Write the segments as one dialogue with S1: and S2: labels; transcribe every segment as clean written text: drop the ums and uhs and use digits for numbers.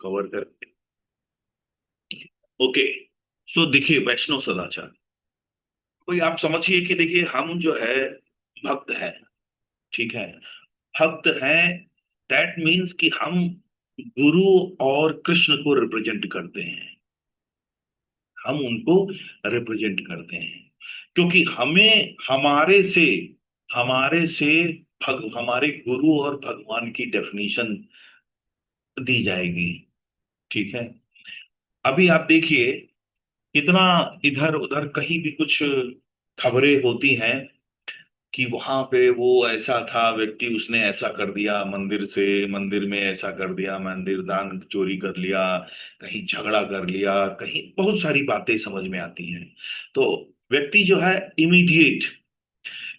S1: Cover कर। Okay. सो देखिए वैष्णव सदाचार, कोई आप समझिए कि देखिए हम जो है भक्त है, ठीक है, भक्त है। दैट मीन्स कि हम गुरु और कृष्ण को रिप्रेजेंट करते हैं, हम उनको रिप्रेजेंट करते हैं, क्योंकि हमें हमारे से हमारे गुरु और भगवान की डेफिनेशन दी जाएगी, ठीक है। अभी आप देखिए कितना इधर उधर कहीं भी कुछ खबरें होती हैं कि वहां पे वो ऐसा था व्यक्ति, उसने ऐसा कर दिया, मंदिर में ऐसा कर दिया, मंदिर दान चोरी कर लिया, कहीं झगड़ा कर लिया, कहीं बहुत सारी बातें समझ में आती हैं। तो व्यक्ति जो है इमीडिएट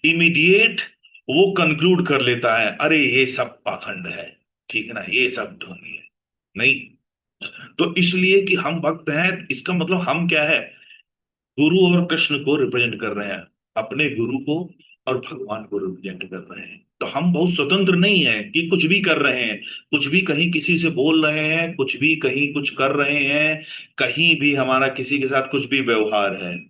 S1: इमीडिएट वो कंक्लूड कर लेता है, अरे ये सब पाखंड है, ठीक है ना, ये सब ढोंगी है। नहीं, तो इसलिए कि हम भक्त हैं, इसका मतलब हम क्या है, गुरु और कृष्ण को रिप्रेजेंट कर रहे हैं, अपने गुरु को और भगवान को रिप्रेजेंट कर रहे हैं। तो हम बहुत स्वतंत्र नहीं है कि कुछ भी कर रहे हैं, कुछ भी कहीं किसी से बोल रहे हैं, कुछ भी कहीं कुछ कर रहे हैं, कहीं भी हमारा किसी के साथ कुछ भी व्यवहार है,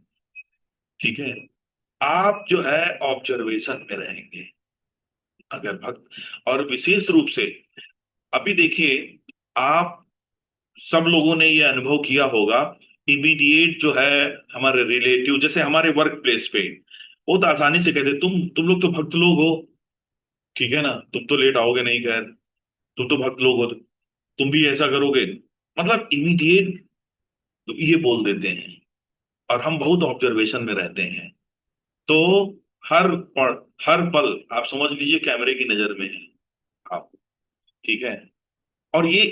S1: ठीक है। आप जो है ऑब्जर्वेशन में रहेंगे अगर भक्त, और विशेष रूप से अभी देखिए, आप सब लोगों ने ये अनुभव किया होगा, इमीडिएट जो है हमारे रिलेटिव, जैसे हमारे वर्क प्लेस पे बहुत आसानी से कहते, तुम लोग तो भक्त लोग हो, ठीक है ना, तुम तो लेट आओगे नहीं, खैर तुम तो भक्त लोग हो, तुम भी ऐसा करोगे, मतलब इमीडिएट ये बोल देते हैं। और हम बहुत ऑब्जर्वेशन में रहते हैं, तो हर हर पल आप समझ लीजिए कैमरे की नजर में है आप, ठीक है। और ये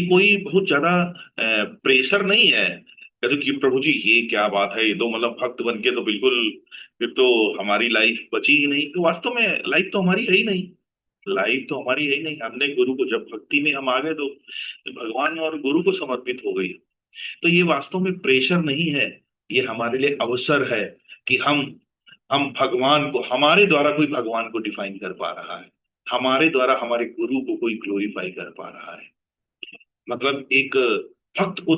S1: कोई बहुत ज्यादा प्रेशर नहीं है, कहते कि प्रभु जी ये क्या बात है, ये तो मतलब भक्त बन के तो बिल्कुल, फिर तो हमारी लाइफ बची ही नहीं। तो वास्तव में लाइफ तो हमारी है ही नहीं, लाइफ तो हमारी है ही नहीं। हमने गुरु को, जब भक्ति में हम आ गए तो भगवान और गुरु को समर्पित हो गई। तो ये वास्तव में प्रेशर नहीं है, ये हमारे लिए अवसर है कि हम भगवान को, हमारे द्वारा कोई भगवान को डिफाइन कर पा रहा है, हमारे द्वारा हमारे गुरु को कोई ग्लोरीफाई कर पा रहा है। मतलब एक भक्त को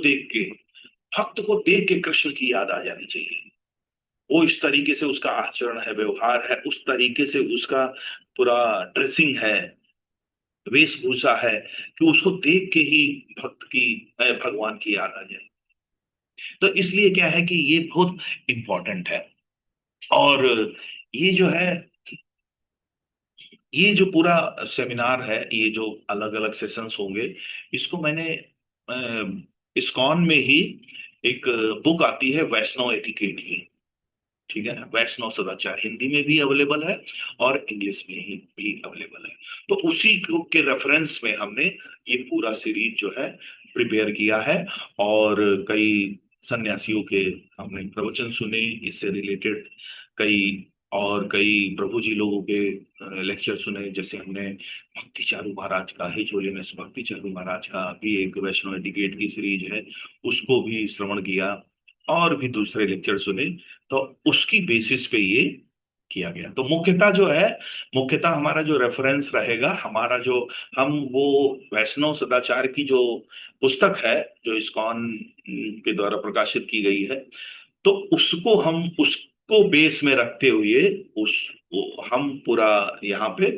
S1: देख के कृष्ण की याद आ जानी चाहिए। वो इस तरीके से उसका आचरण है, व्यवहार है, उस तरीके से उसका पूरा ड्रेसिंग है, वेशभूषा है, कि उसको देख के ही भगवान की याद आ जाए। तो इसलिए क्या है कि ये बहुत इंपॉर्टेंट है। और ये जो है, ये जो पूरा सेमिनार है, ये जो अलग अलग सेशंस होंगे, इसको मैंने इस्कॉन में ही एक बुक आती है वैष्णव एटिकेट की, ठीक है ना, वैष्णव सदाचार हिंदी में भी अवेलेबल है और इंग्लिश में ही भी अवेलेबल है। तो उसी के रेफरेंस में हमने ये पूरा सीरीज जो है प्रिपेयर किया है। और कई सन्यासियों के हमने प्रवचन सुने इससे रिलेटेड, कई और कई प्रभु जी लोगों के लेक्चर सुने, जैसे हमने भक्ति चारू महाराज का, हिज होलीनेस भक्ति चारू महाराज का भी एक वैष्णव एटिकेट की सीरीज है, उसको भी श्रवण किया, और भी दूसरे लेक्चर सुने। तो उसकी बेसिस पे ये किया गया। तो मुख्यतः हमारा जो रेफरेंस रहेगा, हमारा जो, हम वो वैष्णव सदाचार की जो पुस्तक है, जो इस्कॉन के द्वारा प्रकाशित की गई है, तो उसको बेस में रखते हुए हम पूरा यहाँ पे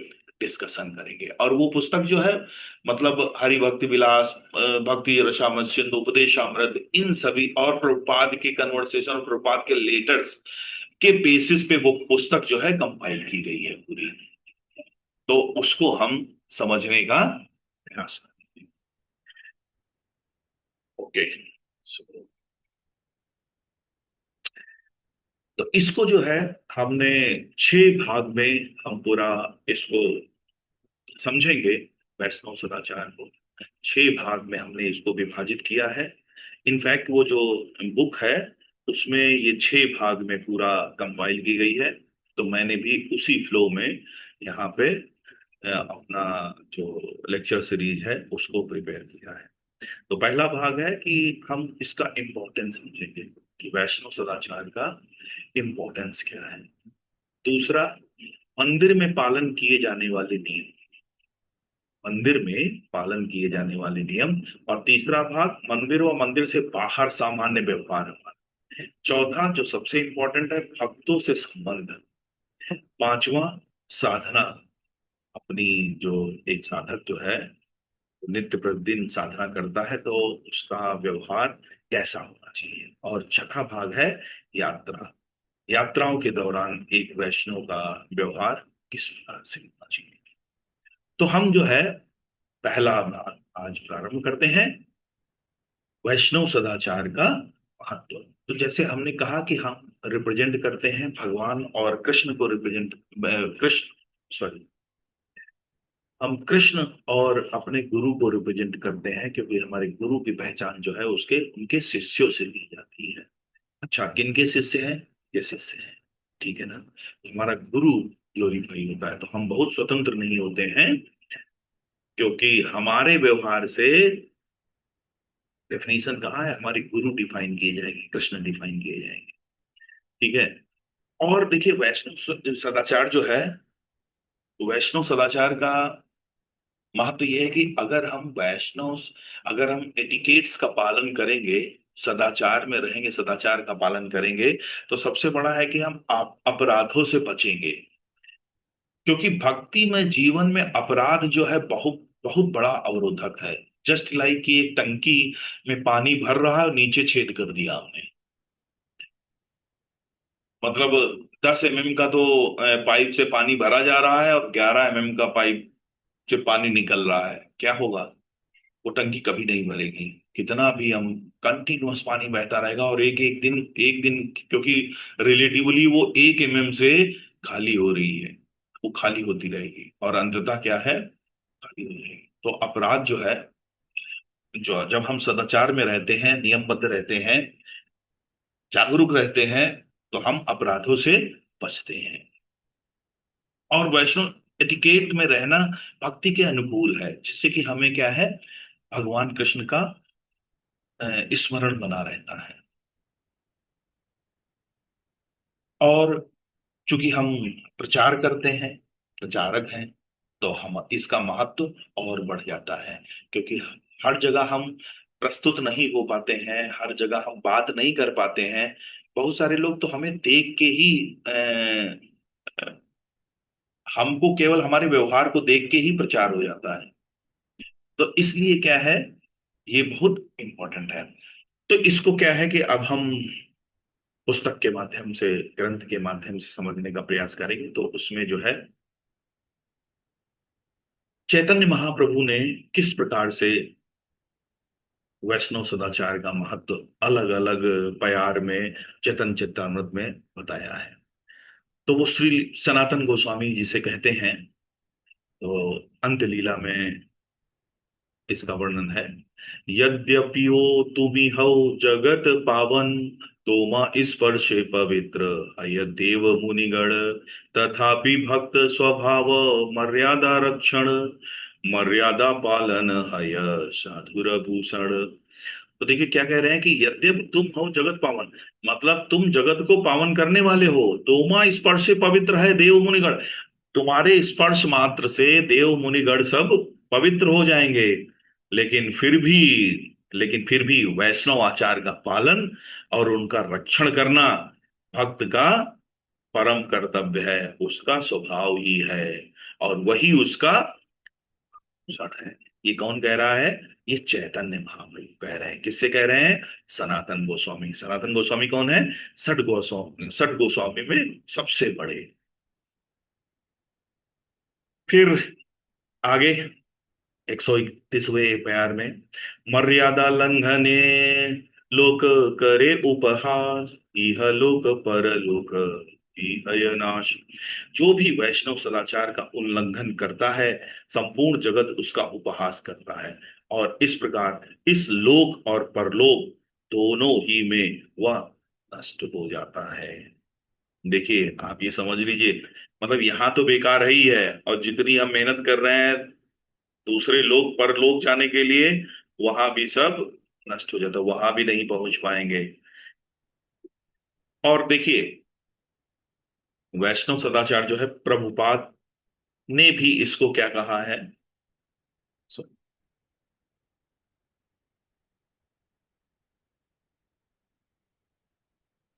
S1: डिस्कशन करेंगे। और वो पुस्तक जो है, मतलब हरि भक्ति विलास, भक्ति रसामृत सिंधु, उपदेशामृत, इन सभी, और प्रभुपाद के कन्वर्सेशन और प्रभुपाद के लेटर्स के बेसिस पे वो पुस्तक जो है कंपाइल की गई है पूरी। तो उसको हम समझने का प्रयास करें। ओके। तो इसको जो है हमने 6 भाग में हम पूरा इसको समझेंगे, वैष्णव सदाचार को 6 भाग में हमने इसको विभाजित किया है। इनफैक्ट वो जो बुक है उसमें ये 6 भाग में पूरा कंपाइल की गई है। तो मैंने भी उसी फ्लो में यहाँ पे अपना जो लेक्चर सीरीज है उसको प्रिपेयर किया है। तो पहला भाग है कि हम इसका इम्पोर्टेंस समझेंगे, कि वैष्णव सदाचार का इम्पोर्टेंस क्या है। दूसरा, मंदिर में पालन किए जाने वाले नियम, मंदिर में पालन किए जाने वाले नियम, और तीसरा भाग मंदिर व मंदिर से बाहर सामान्य व्यवहार। चौथा जो सबसे इंपॉर्टेंट है, भक्तों से संबंध। पांचवा, साधना। अपनी जो एक साधक जो है नित्य प्रतिदिन साधना करता है तो उसका व्यवहार कैसा होना चाहिए। और छठा भाग है यात्रा। यात्राओं के दौरान एक वैष्णव का व्यवहार किस प्रकार से होना चाहिए। तो हम जो है पहला भाग आज प्रारंभ करते हैं, वैष्णव सदाचार का महत्व। तो जैसे हमने कहा कि हम रिप्रेजेंट करते हैं भगवान और कृष्ण को रिप्रेजेंट, कृष्ण, सॉरी, हम कृष्ण और अपने गुरु को रिप्रेजेंट करते हैं, क्योंकि हमारे गुरु की पहचान जो है उसके उनके शिष्यों से ली जाती है। अच्छा, किनके शिष्य हैं? ये शिष्य हैं, ठीक है ना। हमारा गुरु ग्लोरीफाई होता है, तो हम बहुत स्वतंत्र नहीं होते हैं, क्योंकि हमारे व्यवहार से डेफिनेशन कहाँ है, हमारी गुरु डिफाइन किए जाएंगे, कृष्ण डिफाइन किए जाएंगे, ठीक है। और देखिए वैष्णव सदाचार जो है, वैष्णव सदाचार का महत्व यह है कि अगर हम एटिकेट्स का पालन करेंगे, सदाचार में रहेंगे, सदाचार का पालन करेंगे, तो सबसे बड़ा है कि हम अपराधों से बचेंगे। क्योंकि भक्ति में जीवन में अपराध जो है बहुत बहुत बड़ा अवरोधक है। जस्ट लाइक कि एक टंकी में पानी भर रहा है और नीचे छेद कर दिया हमने, मतलब 10 mm का तो पाइप से पानी भरा जा रहा है और 11 mm का पाइप से पानी निकल रहा है, क्या होगा? वो टंकी कभी नहीं भरेगी। कितना भी हम, कंटिन्यूअस पानी बहता रहेगा, और एक दिन क्योंकि रिलेटिवली वो 1 mm से खाली हो रही है, वो खाली होती रहेगी और अंततः क्या है, खाली हो जाएगी। तो अपराध जो है, जो जब हम सदाचार में रहते हैं, नियमबद्ध रहते हैं, जागरूक रहते हैं, तो हम अपराधों से बचते हैं। और वैष्णव एटिकेट में रहना भक्ति के अनुकूल है, जिससे कि हमें क्या है, भगवान कृष्ण का स्मरण बना रहता है। और चूंकि हम प्रचार करते हैं, प्रचारक हैं, तो हम इसका महत्व और बढ़ जाता है, क्योंकि हर जगह हम प्रस्तुत नहीं हो पाते हैं, हर जगह हम बात नहीं कर पाते हैं। बहुत सारे लोग तो हमें देख के ही हमको केवल हमारे व्यवहार को देख के ही प्रचार हो जाता है। तो इसलिए क्या है, ये बहुत इंपॉर्टेंट है। तो इसको क्या है कि अब हम पुस्तक के माध्यम से, ग्रंथ के माध्यम से समझने का प्रयास करेंगे। तो उसमें जो है चैतन्य महाप्रभु ने किस प्रकार से वैष्णव सदाचार का महत्व अलग अलग प्यार में, चैतन्य चेतामृत में बताया है। तो वो श्री सनातन गोस्वामी जिसे कहते हैं, तो अंत लीला में इसका वर्णन है। यद्यपियो तुमिहौ जगत पावन, तोमा स्पर्शे पवित्र अय देव मुनिगण, तथापि भक्त स्वभाव मर्यादा रक्षण, मर्यादा पालन हय साधुर भूषण। तो देखिए क्या कह रहे हैं कि यद्यप तुम हो जगत पावन, मतलब तुम जगत को पावन करने वाले हो। तोमा स्पर्शे पवित्र है देव मुनिगण, तुम्हारे स्पर्श मात्र से देव मुनिगण सब पवित्र हो जाएंगे। लेकिन फिर भी वैष्णव आचार का पालन और उनका रक्षण करना भक्त का परम कर्तव्य है, उसका स्वभाव ही है, और वही उसका क्षण है। ये कौन कह रहा है? ये चैतन्य महाप्रभु कह रहे हैं। किससे कह रहे हैं? सनातन गोस्वामी। सनातन गोस्वामी कौन है? षट गोस्वामी में सबसे बड़े। फिर आगे 131वें प्यार में, मर्यादा लंघने लोक करे उपहास, इह लोक परलोक इह नाश। जो भी वैष्णव सदाचार का उल्लंघन करता है, संपूर्ण जगत उसका उपहास करता है, और इस प्रकार इस लोक और परलोक दोनों ही में वह नष्ट हो जाता है। देखिए आप ये समझ लीजिए, मतलब यहाँ तो बेकार ही है, और जितनी हम मेहनत कर रहे हैं दूसरे लोग परलोक जाने के लिए, वहां भी सब नष्ट हो जाता, वहां भी नहीं पहुंच पाएंगे। और देखिए वैष्णव सदाचार जो है, प्रभुपाद ने भी इसको क्या कहा है,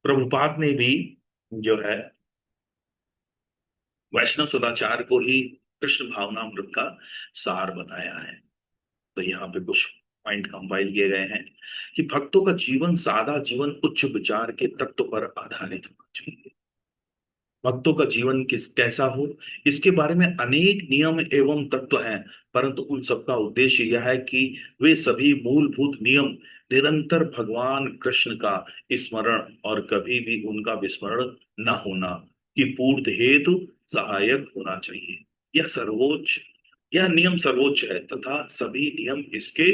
S1: प्रभुपाद ने भी जो है वैष्णव सदाचार को ही कृष्ण भावनामृत का सार बताया है। तो यहाँ पे कुछ पॉइंट कंपाइल किए गए हैं कि भक्तों का जीवन सादा जीवन उच्च विचार के तत्व पर आधारित होना चाहिए। भक्तों का जीवन किस कैसा हो, इसके बारे में अनेक नियम एवं तत्व हैं, परंतु उन सबका उद्देश्य यह है कि वे सभी मूलभूत नियम निरंतर भगवान कृष्ण का स्मरण और कभी भी उनका विस्मरण न होना की पूर्ण हेतु सहायक होना चाहिए। यह सर्वोच्च यह नियम सर्वोच्च है तथा सभी नियम इसके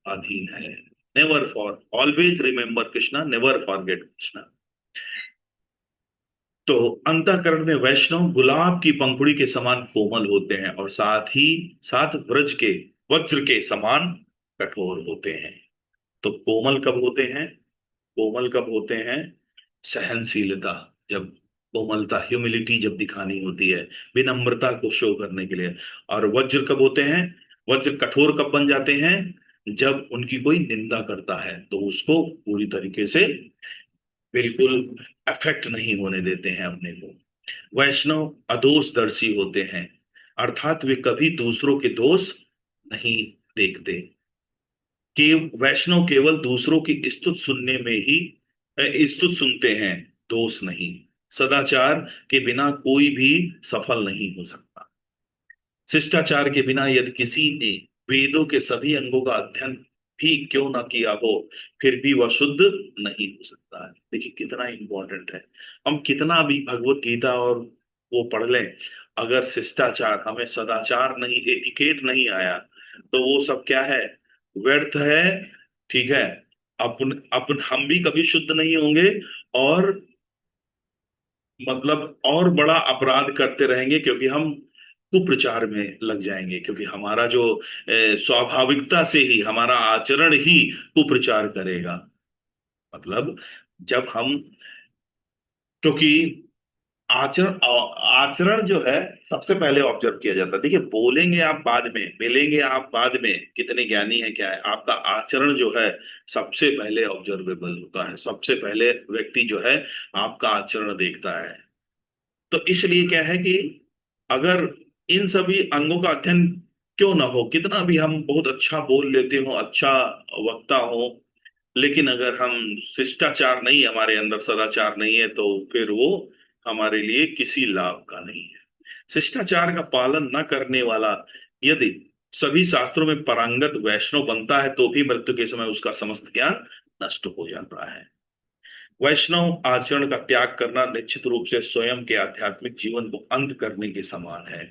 S1: अधीन है। Never for always remember Krishna, never forget Krishna. तो अंतःकरण में वैष्णव गुलाब की पंखुड़ी के समान कोमल होते हैं और साथ ही साथ ब्रज के वज्र के समान कठोर होते हैं। तो कोमल कब होते हैं? कोमल कब होते हैं? सहनशीलता, जब कोमलता ह्यूमिलिटी जब दिखानी होती है, विनम्रता को शो करने के लिए। और वज्र कब होते हैं? वज्र कठोर कब बन जाते हैं? जब उनकी कोई निंदा करता है तो उसको पूरी तरीके से बिल्कुल अफेक्ट नहीं होने देते हैं अपने को। वैष्णव अदोषदर्शी होते हैं, अर्थात वे कभी दूसरों के दोष नहीं देखते। कि वैष्णव केवल दूसरों की स्तुति सुनने में ही स्तुति सुनते हैं, दोष नहीं। सदाचार के बिना कोई भी सफल नहीं हो सकता। शिष्टाचार के बिना यदि किसी ने वेदों के सभी अंगों का अध्ययन भी क्यों ना किया हो, फिर भी वह शुद्ध नहीं हो सकता है। देखिए कितना इंपॉर्टेंट है। हम कितना भी भगवत गीता और वो पढ़ लें, अगर शिष्टाचार हमें सदाचार नहीं, एटिकेट नहीं आया, तो वो सब क्या है? व्यर्थ है। ठीक है। अपन अपन हम भी कभी शुद्ध नहीं होंगे और मतलब और बड़ा अपराध करते रहेंगे, क्योंकि हम कुप्रचार में लग जाएंगे, क्योंकि हमारा जो स्वाभाविकता से ही हमारा आचरण ही कुप्रचार करेगा। मतलब जब हम, क्योंकि आचरण जो है सबसे पहले ऑब्जर्व किया जाता है। देखिए बोलेंगे आप बाद में, मिलेंगे आप बाद में, कितने ज्ञानी है क्या है, आपका आचरण जो है सबसे पहले ऑब्जर्वेबल होता है। सबसे पहले व्यक्ति जो है आपका आचरण देखता है। तो इसलिए क्या है कि अगर इन सभी अंगों का अध्ययन क्यों ना हो, कितना भी हम बहुत अच्छा बोल लेते हो, अच्छा वक्ता हो, लेकिन अगर हम शिष्टाचार नहीं, हमारे अंदर सदाचार नहीं है, तो फिर वो हमारे लिए किसी लाभ का नहीं है। शिष्टाचार का पालन न करने वाला यदि सभी शास्त्रों में पारंगत वैष्णव बनता है, तो भी मृत्यु के समय उसका समस्त ज्ञान नष्ट हो जाता है। वैष्णव आचरण का त्याग करना निश्चित रूप से स्वयं के आध्यात्मिक जीवन को अंत करने के समान है।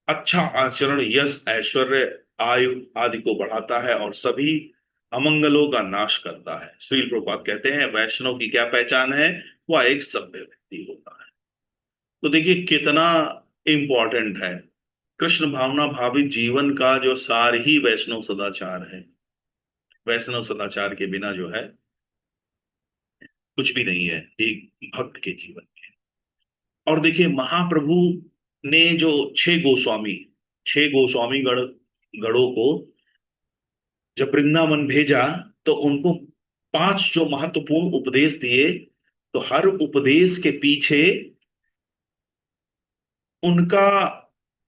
S1: अच्छा आचरण यश, ऐश्वर्य, आयु आदि को बढ़ाता है और सभी अमंगलों का नाश करता है। श्रील प्रभुपाद कहते हैं वैष्णव की क्या पहचान है? वह एक सभ्य व्यक्ति होता है। तो देखिए कितना इंपॉर्टेंट है। कृष्ण भावना भावित जीवन का जो सार ही वैष्णव सदाचार है। वैष्णव सदाचार के बिना जो है कुछ भी नहीं है एक भक्त के जीवन में। और देखिए महाप्रभु ने जो छह गोस्वामी गणों को जब वृंदावन भेजा, तो उनको पांच जो महत्वपूर्ण उपदेश दिए, तो हर उपदेश के पीछे उनका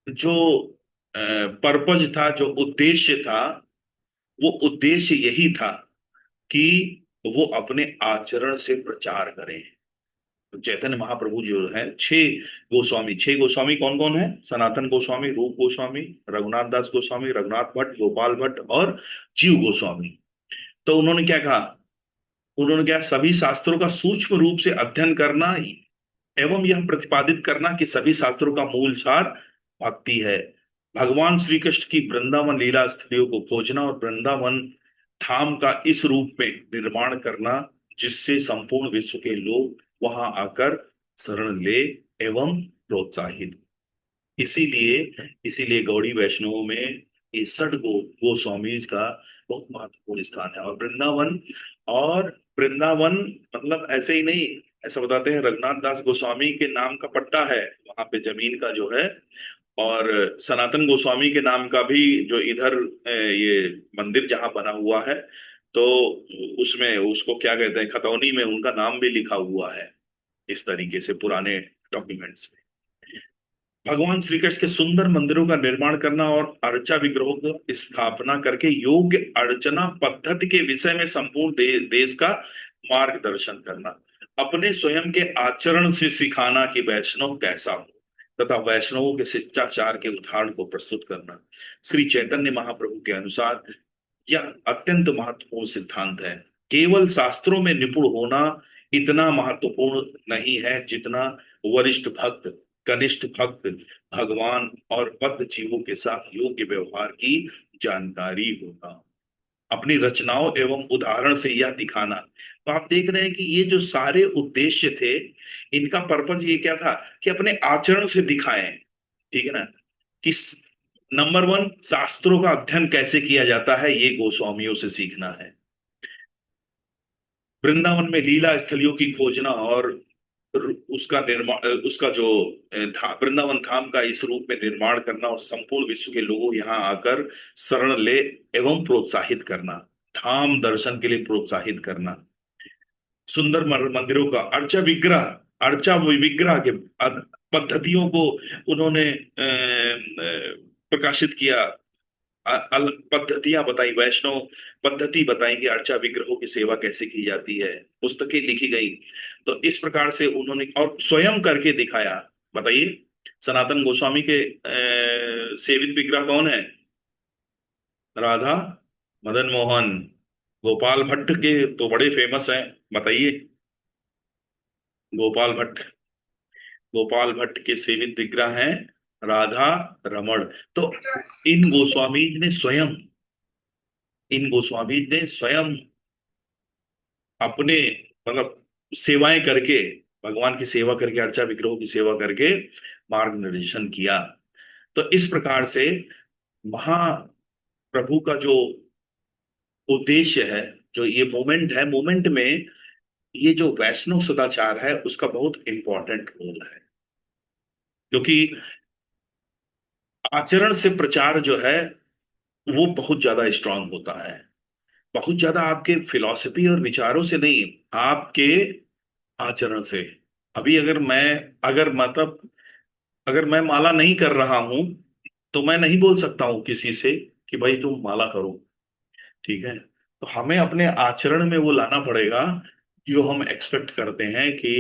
S1: जो पर्पज था, जो उद्देश्य था, वो उद्देश्य यही था कि वो अपने आचरण से प्रचार करें। तो चैतन्य महाप्रभु जो है छह गोस्वामी कौन कौन है? सनातन गोस्वामी, रूप गोस्वामी, रघुनाथ दास गोस्वामी, रघुनाथ भट्ट, गोपाल भट्ट और जीव गोस्वामी। तो उन्होंने क्या कहा? उन्होंने क्या, सभी शास्त्रों का सूक्ष्म रूप से अध्ययन करना एवं यह प्रतिपादित करना कि सभी शास्त्रों का मूल सार भक्ति है। भगवान श्री कृष्ण की वृंदावन लीला स्त्रियों को खोजना और वृंदावन धाम का इस रूप में निर्माण करना, जिससे संपूर्ण विश्व के लोग वहां आकर शरण ले एवं प्रोत्साहित। इसीलिए इसीलिए गौड़ी वैष्णव में ये षड गोस्वामी का बहुत महत्वपूर्ण स्थान है। और वृंदावन मतलब ऐसे ही नहीं, ऐसा बताते हैं रघुनाथ दास गोस्वामी के नाम का पट्टा है वहां पे जमीन का जो है। और सनातन गोस्वामी के नाम का भी जो इधर ये मंदिर जहां बना हुआ है, तो उसमें उसको क्या कहते हैं, खतौनी में उनका नाम भी लिखा हुआ है इस तरीके से पुराने डॉक्यूमेंट्स में। भगवान श्री कृष्ण के सुंदर मंदिरों का निर्माण करना और अर्चा विग्रहों को स्थापना करके योग्य अर्चना पद्धति के विषय में संपूर्ण देश का मार्गदर्शन करना, अपने स्वयं के आचरण से सिखाना कि वैष्णव कैसा हो, तथा वैष्णवों के शिष्टाचार के उदाहरण को प्रस्तुत करना। श्री चैतन्य महाप्रभु के अनुसार यह अत्यंत महत्वपूर्ण सिद्धांत है। केवल शास्त्रों में निपुण होना इतना महत्वपूर्ण नहीं है जितना वरिष्ठ भक्त, कनिष्ठ भक्त, भगवान और बद्ध जीवों के साथ योग्य व्यवहार की जानकारी होना। अपनी रचनाओं एवं उदाहरण से यह दिखाना। तो आप देख रहे हैं कि ये जो सारे उद्देश्य थे, इनका पर्पज ये क्या था कि अपने आचरण से दिखाएं। ठीक है ना, कि नंबर वन, शास्त्रों का अध्ययन कैसे किया जाता है ये गोस्वामियों से सीखना है। वृंदावन में लीला स्थलियों की खोजना और उसका निर्माण, उसका जो वृंदावन धाम का इस रूप में निर्माण करना और संपूर्ण विश्व के लोगों यहाँ आकर शरण ले एवं प्रोत्साहित करना, धाम दर्शन के लिए प्रोत्साहित करना। सुंदर मंदिरों का अर्चा विग्रह के पद्धतियों को उन्होंने प्रकाशित किया। पद्धतियां बताई, वैष्णव पद्धति बताई कि अर्चा विग्रहों की सेवा कैसे की जाती है, पुस्तकें लिखी गई। तो इस प्रकार से उन्होंने और स्वयं करके दिखाया। बताइए, सनातन गोस्वामी के सेवित विग्रह कौन है? राधा, मदन मोहन। गोपाल भट्ट के तो बड़े फेमस हैं, बताइए। गोपाल भट्ट, गोपाल भट्ट के सेवित विग्रह हैं राधा रमण। तो इन गोस्वामी ने स्वयं इन गोस्वामी ने स्वयं अपने मतलब सेवाएं करके, भगवान की सेवा करके, अर्चा विग्रहों की सेवा करके मार्गदर्शन किया। तो इस प्रकार से महाप्रभु का जो उद्देश्य है, जो ये मोमेंट है, मोमेंट में ये जो वैष्णव सदाचार है उसका बहुत इंपॉर्टेंट रोल है। क्योंकि आचरण से प्रचार जो है वो बहुत ज्यादा स्ट्रांग होता है। बहुत ज्यादा आपके फिलॉसफी और विचारों से नहीं, आपके आचरण से। अभी अगर मतलब अगर मैं माला नहीं कर रहा हूं तो मैं नहीं बोल सकता हूं किसी से कि भाई तुम माला करो। ठीक है, तो हमें अपने आचरण में वो लाना पड़ेगा जो हम एक्सपेक्ट करते हैं कि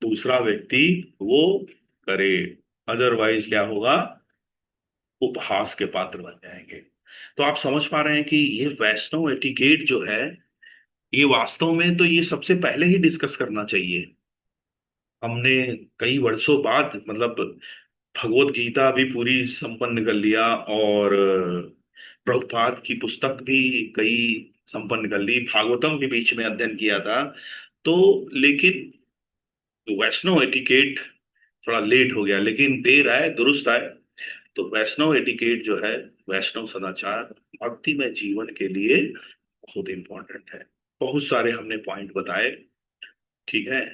S1: दूसरा व्यक्ति वो करे। अदरवाइज क्या होगा, उपहास के पात्र बन जाएंगे। तो आप समझ पा रहे हैं कि ये वैष्णव एटिकेट जो है, ये वास्तव में तो ये सबसे पहले ही डिस्कस करना चाहिए। हमने कई वर्षों बाद मतलब भगवत गीता भी पूरी संपन्न कर लिया और प्रभुपाद की पुस्तक भी कई संपन्न कर ली, भागवतम भी बीच में अध्ययन किया था। तो लेकिन वैष्णव एटिकेट थोड़ा लेट हो गया, लेकिन देर आए दुरुस्त आए। तो वैष्णव एटिकेट जो है, वैष्णव सदाचार भक्ति में जीवन के लिए बहुत इंपॉर्टेंट है। बहुत सारे हमने पॉइंट बताए। ठीक है,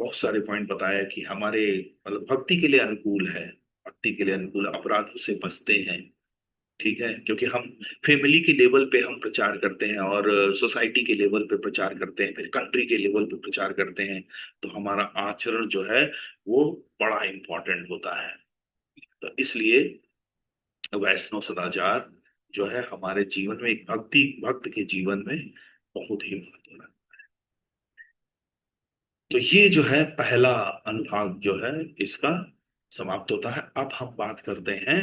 S1: बहुत सारे पॉइंट बताया कि हमारे मतलब भक्ति के लिए अनुकूल है, भक्ति के लिए अनुकूल, अपराधों से बचते हैं। ठीक है, क्योंकि हम फैमिली के लेवल पे हम प्रचार करते हैं और सोसाइटी के लेवल पे प्रचार करते हैं, फिर कंट्री के लेवल पे प्रचार करते हैं। तो हमारा आचरण जो है वो बड़ा इंपॉर्टेंट होता है। तो इसलिए वैष्णव सदाचार जो है हमारे जीवन में, एक भक्त के जीवन में बहुत ही महत्व है। तो ये जो है पहला अनुभाग जो है इसका समाप्त होता है। अब हम बात करते हैं,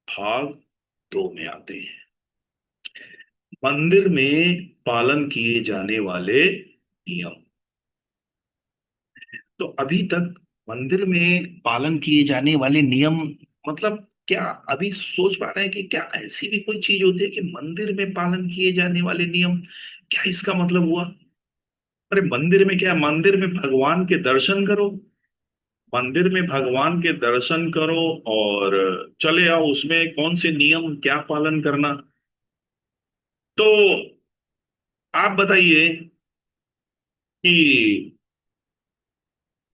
S1: भाग दो में आते हैं, मंदिर में पालन किए जाने वाले नियम। तो अभी तक मंदिर में पालन किए जाने वाले नियम मतलब क्या, अभी सोच पा रहे हैं कि क्या ऐसी भी कोई चीज होती है कि मंदिर में पालन किए जाने वाले नियम? क्या इसका मतलब हुआ? अरे मंदिर में क्या, मंदिर में भगवान के दर्शन करो, मंदिर में भगवान के दर्शन करो और चले आओ, उसमें कौन से नियम क्या पालन करना? तो आप बताइए कि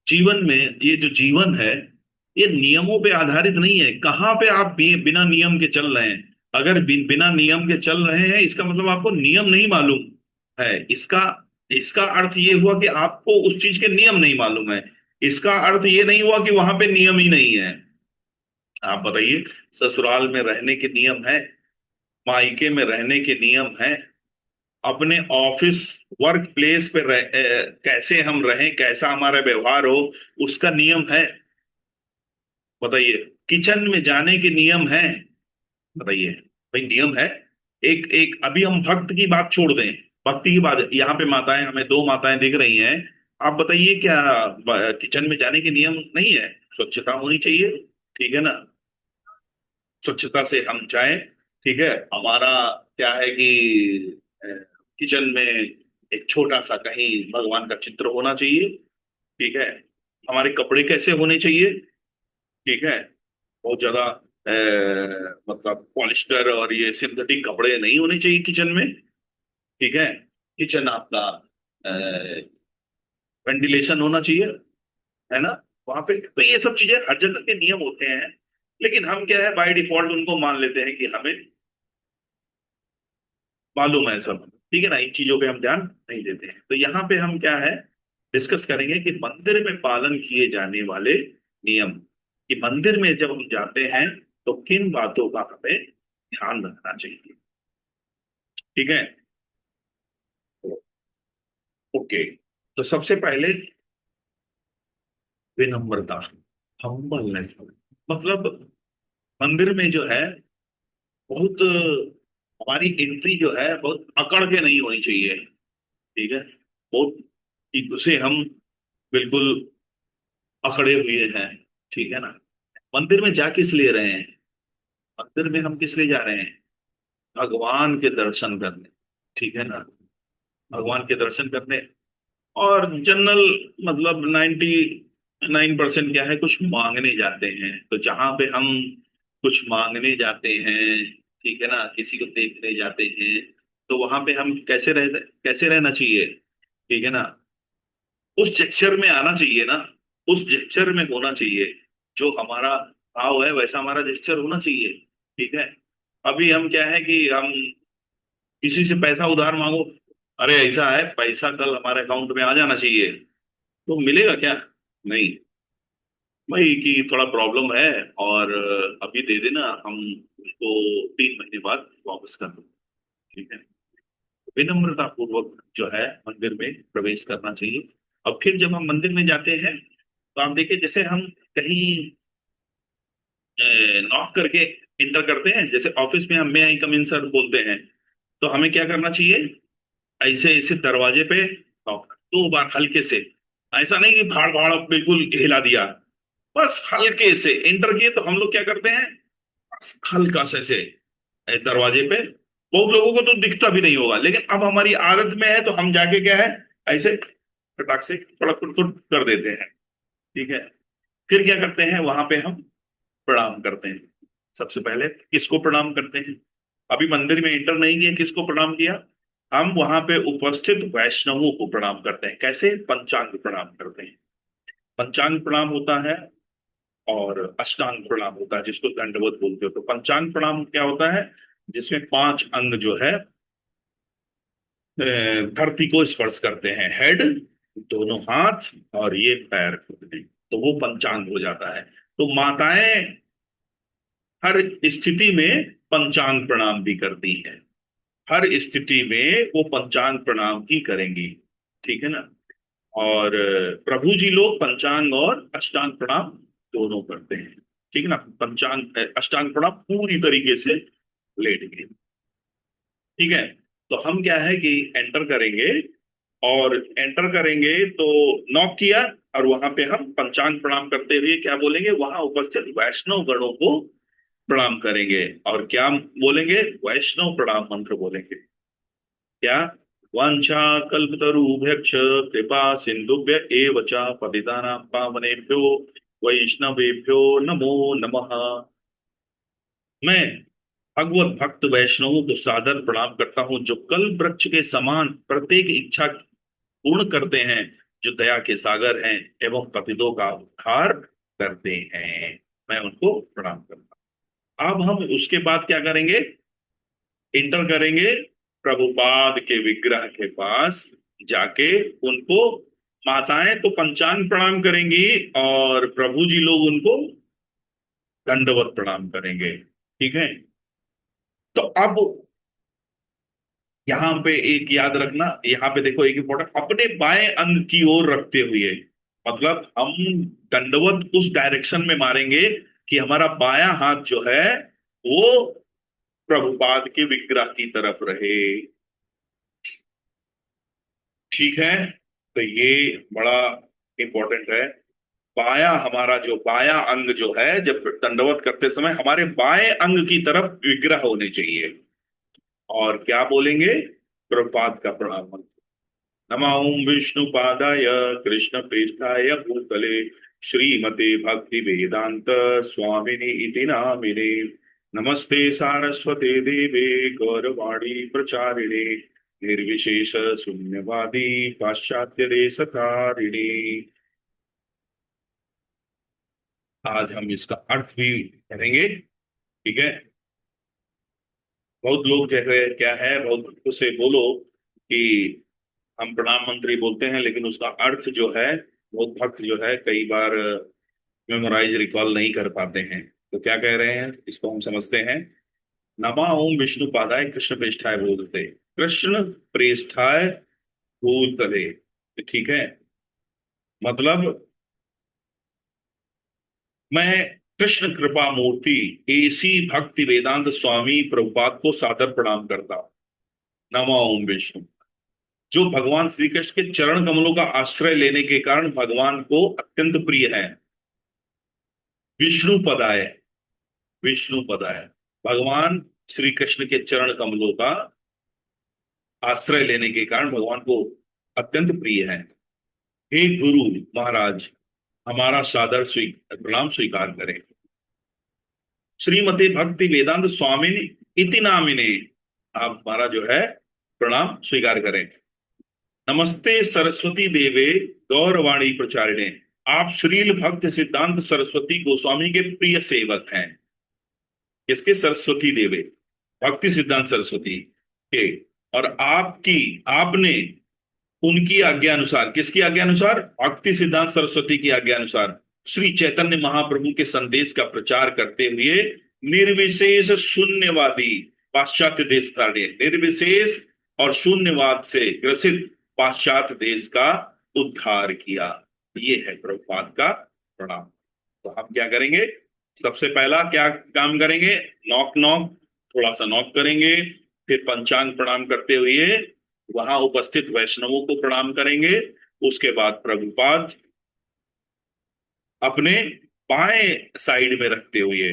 S1: जीवन में, ये जो जीवन है ये नियमों पे आधारित नहीं है। कहाँ पे आप बिना नियम के चल रहे हैं? अगर बिना नियम के चल रहे हैं, इसका मतलब आपको नियम नहीं मालूम है। इसका इसका अर्थ ये हुआ कि आपको उस चीज के नियम नहीं मालूम है। इसका अर्थ ये नहीं हुआ कि वहां पे नियम ही नहीं है। आप बताइए, ससुराल में रहने के नियम है, मायके में रहने के नियम है, अपने ऑफिस वर्क प्लेस पे कैसे हम रहें, कैसा हमारा व्यवहार हो, उसका नियम है। बताइए, किचन में जाने के नियम है। बताइए, भाई नियम है। एक एक अभी हम भक्त की बात छोड़ दें, भक्ति की बात, यहाँ पे माताएं, हमें दो माताएं दिख रही हैं। आप बताइए, क्या किचन में जाने के नियम नहीं है? स्वच्छता होनी चाहिए, ठीक है ना? स्वच्छता से हम जाएं, ठीक है। हमारा क्या है कि किचन में एक छोटा सा कहीं भगवान का चित्र होना चाहिए, ठीक है। हमारे कपड़े कैसे होने चाहिए, ठीक है। बहुत ज्यादा मतलब पॉलिस्टर और ये सिंथेटिक कपड़े नहीं होने चाहिए किचन में, ठीक है। किचन आपका वेंटिलेशन होना चाहिए, है ना? वहां पे तो ये सब चीजें हर जगह के नियम होते हैं। लेकिन हम क्या है, बाय डिफॉल्ट उनको मान लेते हैं कि हमें मालूम है सब, ठीक है ना। इन चीजों पे हम ध्यान नहीं देते हैं। तो यहाँ पे हम क्या है, डिस्कस करेंगे कि मंदिर में पालन किए जाने वाले नियम, कि मंदिर में जब हम जाते हैं तो किन बातों का हमें ध्यान रखना चाहिए, ठीक है। तो, ओके। तो सबसे पहले विनम्रता, हम्बलनेस। मतलब मंदिर में जो है, बहुत हमारी एंट्री जो है बहुत अकड़ के नहीं होनी चाहिए, ठीक है। बहुत कि घुसे हम बिल्कुल अकड़े हुए हैं, ठीक है ना। मंदिर में जा किस लिए रहे हैं? मंदिर में हम किस लिए जा रहे हैं? भगवान के दर्शन करने, ठीक है ना। भगवान के दर्शन करने। और जनरल मतलब 99% क्या है, कुछ मांगने जाते हैं। तो जहां पे हम कुछ मांगने जाते हैं, ठीक है ना, किसी को देखने जाते हैं, तो वहां पे हम कैसे रहना चाहिए, ठीक है ना। उस जेक्चर में आना चाहिए ना, उस जेक्चर में होना चाहिए। जो हमारा भाव है वैसा हमारा जेक्चर होना चाहिए, ठीक है। अभी हम क्या है कि हम किसी से पैसा उधार मांगो, अरे ऐसा है पैसा कल हमारे अकाउंट में आ जाना चाहिए, तो मिलेगा क्या? नहीं। भाई कि थोड़ा प्रॉब्लम है, और अभी दे देना, हम उसको 3 महीने बाद वापस कर दो, ठीक है। विनम्रता पूर्वक जो है मंदिर में प्रवेश करना चाहिए। अब फिर जब हम मंदिर में जाते हैं, तो आप देखिए, जैसे हम कहीं नॉक करके इंटर करते हैं, जैसे ऑफिस में हम मे आई कम इन सर बोलते हैं, तो हमें क्या करना चाहिए? ऐसे ऐसे दरवाजे पे नॉक 2 बार हल्के से। ऐसा नहीं कि भाड़ भाड़ बिल्कुल हिला दिया, बस हल्के से इंटर किए। तो हम लोग क्या करते हैं, बस हल्का से दरवाजे पे। बहुत लोगों को तो दिखता भी नहीं होगा, लेकिन अब हमारी आदत में है, तो हम जाके क्या है, ऐसे फटाक से फड़क फुट कर देते हैं, ठीक है। फिर क्या करते हैं, वहां पे हम प्रणाम करते हैं। सबसे पहले किसको प्रणाम करते हैं? अभी मंदिर में इंटर नहीं किए, किसको प्रणाम किया? हम वहां पे उपस्थित वैष्णवों को प्रणाम करते हैं। कैसे? पंचांग प्रणाम करते हैं। पंचांग प्रणाम होता है, और अष्टांग प्रणाम होता है, जिसको दंडवत बोलते हो। तो पंचांग प्रणाम क्या होता है? जिसमें 5 अंग जो है धरती को स्पर्श करते हैं, हेड, दोनों हाथ, और ये पैर घुटने, तो वो पंचांग हो जाता है। तो माताएं हर स्थिति में पंचांग प्रणाम भी करती हैं। हर स्थिति में वो पंचांग प्रणाम ही करेंगी, ठीक है ना। और प्रभु जी लोग पंचांग और अष्टांग प्रणाम दोनों करते हैं, ठीक है ना। पंचांग अष्टांग प्रणाम पूरी तरीके से लेट के, ठीक है। तो हम क्या है कि एंटर करेंगे, और एंटर करेंगे तो नॉक किया, और वहां पे हम पंचांग प्रणाम करते हुए क्या बोलेंगे, वहां उपस्थित वैष्णव गणों को प्रणाम करेंगे। और क्या बोलेंगे? वैष्णव प्रणाम मंत्र बोलेंगे। क्या? वांछा कल्पतरुभ्यश्च कृपा सिंधुभ्य एव च पतितानां पावनेभ्यो वैष्णवेभ्यो नमो नमः। मैं भगवत भक्त वैष्णवों को सादर प्रणाम करता हूं, जो कल वृक्ष के समान प्रत्येक इच्छा पूर्ण करते हैं, जो दया के सागर हैं एवं पतितों का उद्धार करते हैं। मैं उनको प्रणाम करता हूं। अब हम उसके बाद क्या करेंगे? इंटर करेंगे प्रभुपाद के विग्रह के पास जाके, उनको माताएं तो पंचांग प्रणाम करेंगी और प्रभु जी लोग उनको दंडवत प्रणाम करेंगे। ठीक है। तो अब यहां पे एक याद रखना, यहाँ पे देखो एक इंपॉर्टेंट, अपने बाएं अंग की ओर रखते हुए, मतलब हम दंडवत उस डायरेक्शन में मारेंगे कि हमारा बायां हाथ जो है वो प्रभुपाद के विग्रह की तरफ रहे। ठीक है। तो ये बड़ा इंपॉर्टेंट है। बायां, हमारा जो बायां अंग जो है, जब दंडवत करते समय हमारे बाएं अंग की तरफ विग्रह होने चाहिए। और क्या बोलेंगे? प्रभुपाद का प्रणाम मंत्र, नमः ओम विष्णुपादाय कृष्ण प्रेष्ठाय भूतले श्रीमते भक्ति वेदांत स्वामिनि इति नामिने, नमस्ते सारस्वते देवे गौरवाणी प्रचारिणे, निर्विशेष शून्यवादी पाश्चात्य देशतारिणे। आज हम इसका अर्थ भी पढ़ेंगे। ठीक है। बहुत लोग जो है क्या है, बहुत भक्तों से बोलो कि हम प्रणाम मंत्र ही बोलते हैं, लेकिन उसका अर्थ जो है बहुत भक्त जो है कई बार मेमोराइज रिकॉल नहीं कर पाते हैं। तो क्या कह रहे हैं इसको हम समझते हैं। नमा ओम विष्णु पादाय कृष्ण प्रेष्ठाय भूतले, कृष्ण प्रेष्ठाय भूतले। ठीक है। मतलब मैं कृष्ण कृपा मूर्ति एसी भक्ति वेदांत स्वामी प्रभुपाद को सादर प्रणाम करता हूं। नमा ओम विष्णु, जो भगवान श्री कृष्ण के चरण कमलों का आश्रय लेने के कारण भगवान को अत्यंत प्रिय है। विष्णु पदाय, विष्णु पदाय, भगवान श्री कृष्ण के चरण कमलों का आश्रय लेने के कारण भगवान को अत्यंत प्रिय है। हे गुरु महाराज, हमारा सादर प्रणाम स्वीकार करें। श्रीमती भक्ति वेदांत स्वामिनी इति नामिने, आप हमारा जो है प्रणाम स्वीकार करें। नमस्ते सरस्वती देवे गौरवाणी प्रचारिणे, आप श्रील भक्त सिद्धांत सरस्वती गोस्वामी के प्रिय सेवक हैं। किसके? सरस्वती देवे, भक्ति सिद्धांत सरस्वती के। और आपकी, आपने उनकी आज्ञा अनुसार, किसकी आज्ञा अनुसार? भक्ति सिद्धांत सरस्वती की आज्ञा अनुसार श्री चैतन्य महाप्रभु के संदेश का प्रचार करते हुए निर्विशेष शून्यवादी पाश्चात्य देश ताड़े, निर्विशेष और शून्यवाद से ग्रसित पाश्चात्य देश का उद्धार किया। ये है प्रभुपाद का प्रणाम। तो हम क्या करेंगे? सबसे पहला क्या काम करेंगे? नॉक नॉक, थोड़ा सा नॉक करेंगे, फिर पंचांग प्रणाम करते हुए वहां उपस्थित वैष्णवों को प्रणाम करेंगे। उसके बाद प्रभुपाद अपने बाएं साइड में रखते हुए,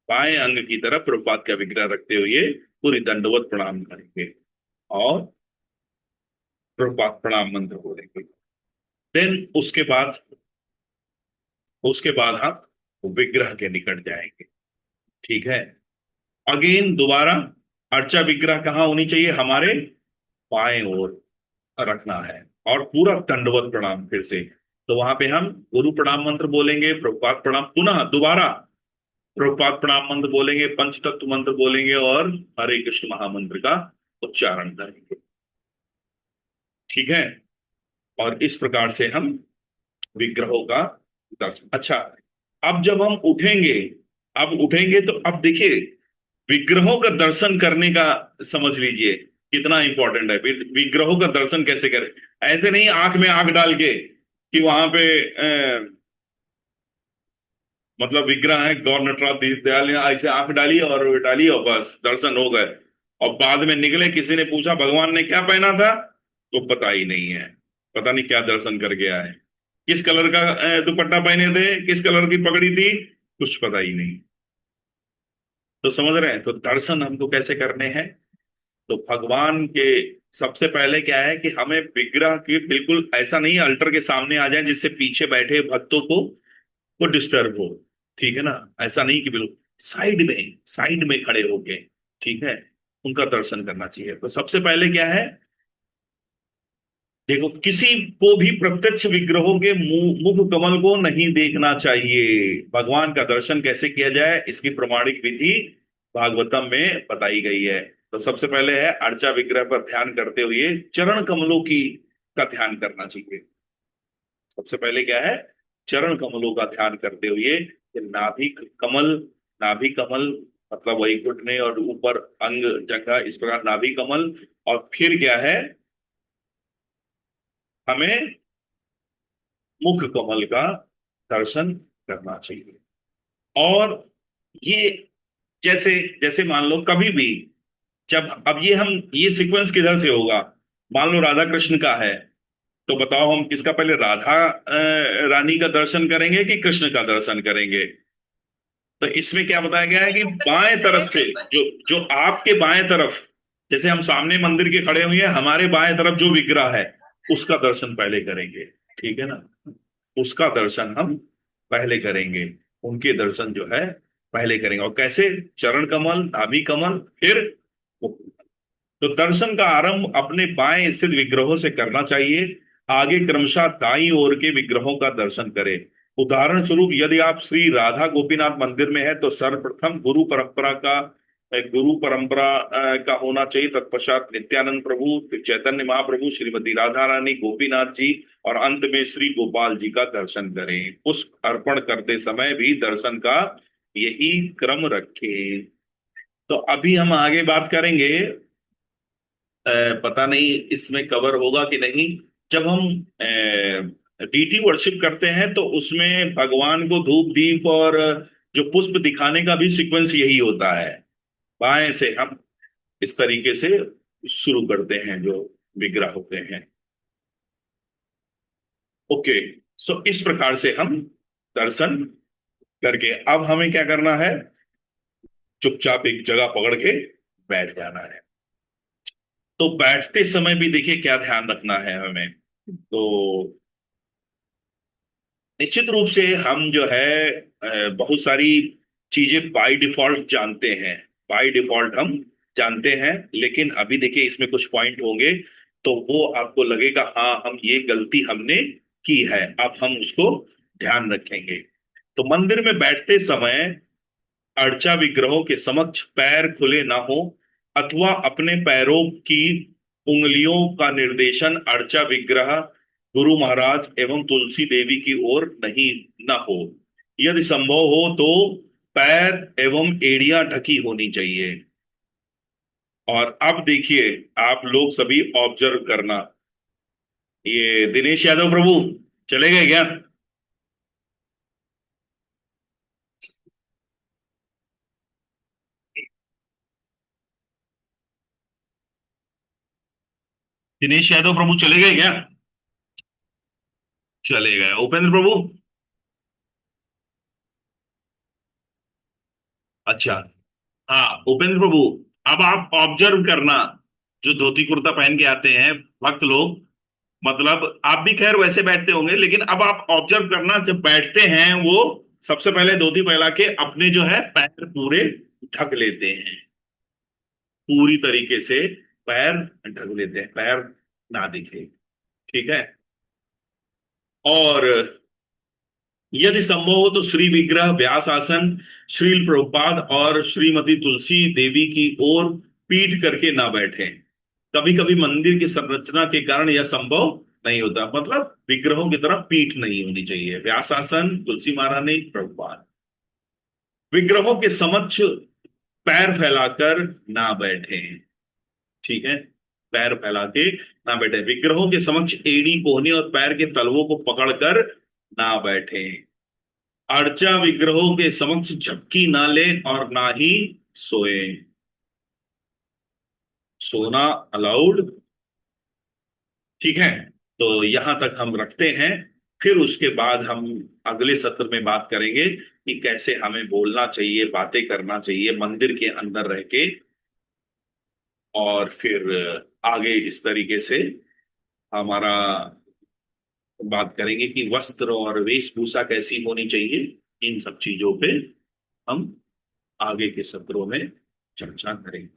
S1: बाएं अंग की तरफ प्रभुपाद का विग्रह रखते हुए पूरी दंडवत प्रणाम करेंगे और प्रभुपाद प्रणाम मंत्र बोलेंगे। देन उसके बाद हम विग्रह के निकट जाएंगे। ठीक है। अगेन दोबारा अर्चा विग्रह कहाँ होनी चाहिए? हमारे बाएं ओर रखना है और पूरा दंडवत प्रणाम फिर से। तो वहां पे हम गुरु प्रणाम मंत्र बोलेंगे, प्रभुपाद प्रणाम, पुनः दोबारा प्रभुपाद प्रणाम मंत्र बोलेंगे, पंच तत्व मंत्र बोलेंगे और हरे कृष्ण महामंत्र का उच्चारण करेंगे। ठीक है। और इस प्रकार से हम विग्रहों का दर्शन। अच्छा, अब जब हम उठेंगे, अब उठेंगे तो अब देखिए विग्रहों का दर्शन करने का समझ लीजिए कितना इंपॉर्टेंट है। विग्रहों का दर्शन कैसे करें? ऐसे नहीं आंख में आंख डाल के कि वहां पे मतलब विग्रह है गौर नटराज दीनदयाल ने, ऐसे आंख डाली और डाली और बस दर्शन हो गए। और बाद में निकले, किसी ने पूछा भगवान ने क्या पहना था, तो पता ही नहीं है, पता नहीं क्या दर्शन कर गया है, किस कलर का दुपट्टा पहने थे, किस कलर की पगड़ी थी, कुछ पता ही नहीं। तो समझ रहे हैं? तो दर्शन हमको कैसे करने हैं? तो भगवान के सबसे पहले क्या है कि हमें विग्रह की बिल्कुल ऐसा नहीं अल्टर के सामने आ जाए जिससे पीछे बैठे भक्तों को वो डिस्टर्ब हो। ठीक है ना? ऐसा नहीं कि बिल्कुल साइड में खड़े होके, ठीक है, उनका दर्शन करना चाहिए। तो सबसे पहले क्या है, देखो किसी को भी प्रत्यक्ष विग्रहों के मुख कमल को नहीं देखना चाहिए। भगवान का दर्शन कैसे किया जाए इसकी प्रमाणिक विधि भागवतम में बताई गई है। तो सबसे पहले है अर्चा विग्रह पर ध्यान करते हुए चरण कमलों की का ध्यान करना चाहिए। सबसे पहले क्या है, चरण कमलों का ध्यान करते हुए कि कमल, नाभि कमल मतलब वही घुटने और ऊपर अंग जगह, इस प्रकार नाभि कमल। और फिर क्या है, हमें मुख कमल का दर्शन करना चाहिए। और ये जैसे जैसे मान लो कभी भी जब, अब ये सीक्वेंस किधर से होगा, मान लो राधा कृष्ण का है, तो बताओ हम किसका पहले, राधा रानी का दर्शन करेंगे कि कृष्ण का दर्शन करेंगे? तो इसमें क्या बताया गया है कि बाएं तरफ से, जो जो आपके बाएं तरफ, जैसे हम सामने मंदिर के खड़े हुए हैं, हमारे बाएं तरफ जो विग्रह है उसका दर्शन पहले करेंगे। ठीक है ना, उसका दर्शन हम पहले करेंगे, उनके दर्शन जो है पहले करेंगे। और कैसे, चरण कमल, नाभि कमल, फिर मुख। तो दर्शन का आरंभ अपने बाएं स्थित विग्रहों से करना चाहिए, आगे क्रमशः दाईं ओर के विग्रहों का दर्शन करें। उदाहरण स्वरूप यदि आप श्री राधा गोपीनाथ मंदिर में है तो सर्वप्रथम गुरु परंपरा का होना चाहिए, तत्पश्चात नित्यानंद प्रभु, फिर चैतन्य महाप्रभु, श्रीमती राधा रानी, गोपीनाथ जी, और अंत में श्री गोपाल जी का दर्शन करें। पुष्प अर्पण करते समय भी दर्शन का यही क्रम रखें। तो अभी हम आगे बात करेंगे, पता नहीं इसमें कवर होगा कि नहीं। जब हम डीटी वर्शिप करते हैं तो उसमें भगवान को धूप दीप और जो पुष्प दिखाने का भी सीक्वेंस यही होता है। बाएं से हम इस तरीके से शुरू करते हैं जो विग्रह होते हैं। ओके, सो इस प्रकार से हम दर्शन करके अब हमें क्या करना है, चुपचाप एक जगह पकड़ के बैठ जाना है। तो बैठते समय भी देखिए क्या ध्यान रखना है हमें। तो निश्चित रूप से हम जो है बहुत सारी चीजें बाय डिफॉल्ट जानते हैं, बाय डिफॉल्ट हम जानते हैं, लेकिन अभी देखिए इसमें कुछ पॉइंट होंगे तो वो आपको लगेगा हाँ हम ये गलती हमने की है, अब हम उसको ध्यान रखेंगे। तो मंदिर में बैठते समय अर्चा विग्रहों के समक्ष पैर खुले ना हो, अथवा अपने पैरों की उंगलियों का निर्देशन अर्चा विग्रह, गुरु महाराज एवं तुलसी देवी की ओर नहीं न हो। यदि संभव हो तो पैर एवं एड़ियां ढकी होनी चाहिए। और अब देखिए, आप लोग सभी ऑब्जर्व करना, ये दिनेश यादव प्रभु चले गए क्या? दिनेश यादव प्रभु चले गए क्या? चले गए। उपेंद्र प्रभु? अच्छा, हाँ उपेंद्र प्रभु, अब आप ऑब्जर्व करना, जो धोती कुर्ता पहन के आते हैं भक्त लोग, मतलब आप भी खैर वैसे बैठते होंगे, लेकिन अब आप ऑब्जर्व करना, जब बैठते हैं वो सबसे पहले धोती फैला के अपने जो है पैर पूरे ढक लेते हैं, पूरी तरीके से पैर ढक लेते हैं, पैर ना दिखे। ठीक है। और यदि संभव हो तो श्री विग्रह, व्यास आसन, श्रील प्रभुपाद और श्रीमती तुलसी देवी की ओर पीठ करके ना बैठे। कभी कभी मंदिर की संरचना के कारण यह संभव नहीं होता, मतलब विग्रहों की तरफ पीठ नहीं होनी चाहिए। व्यास आसन, तुलसी महारानी, प्रभुपाद। विग्रहों के समक्ष पैर फैलाकर ना बैठे। ठीक है, पैर फैला के ना बैठे। विग्रहों के समक्ष एड़ी, कोहनी और पैर के तलवों को पकड़कर ना बैठे। अर्चा विग्रहों के समक्ष झपकी ना ले और ना ही सोए। सोना अलाउड। ठीक है, तो यहां तक हम रखते हैं। फिर उसके बाद हम अगले सत्र में बात करेंगे कि कैसे हमें बोलना चाहिए, बातें करना चाहिए मंदिर के अंदर रह के। और फिर आगे इस तरीके से हमारा बात करेंगे कि वस्त्र और वेशभूषा कैसी होनी चाहिए। इन सब चीजों पे हम आगे के सत्रों में चर्चा करेंगे।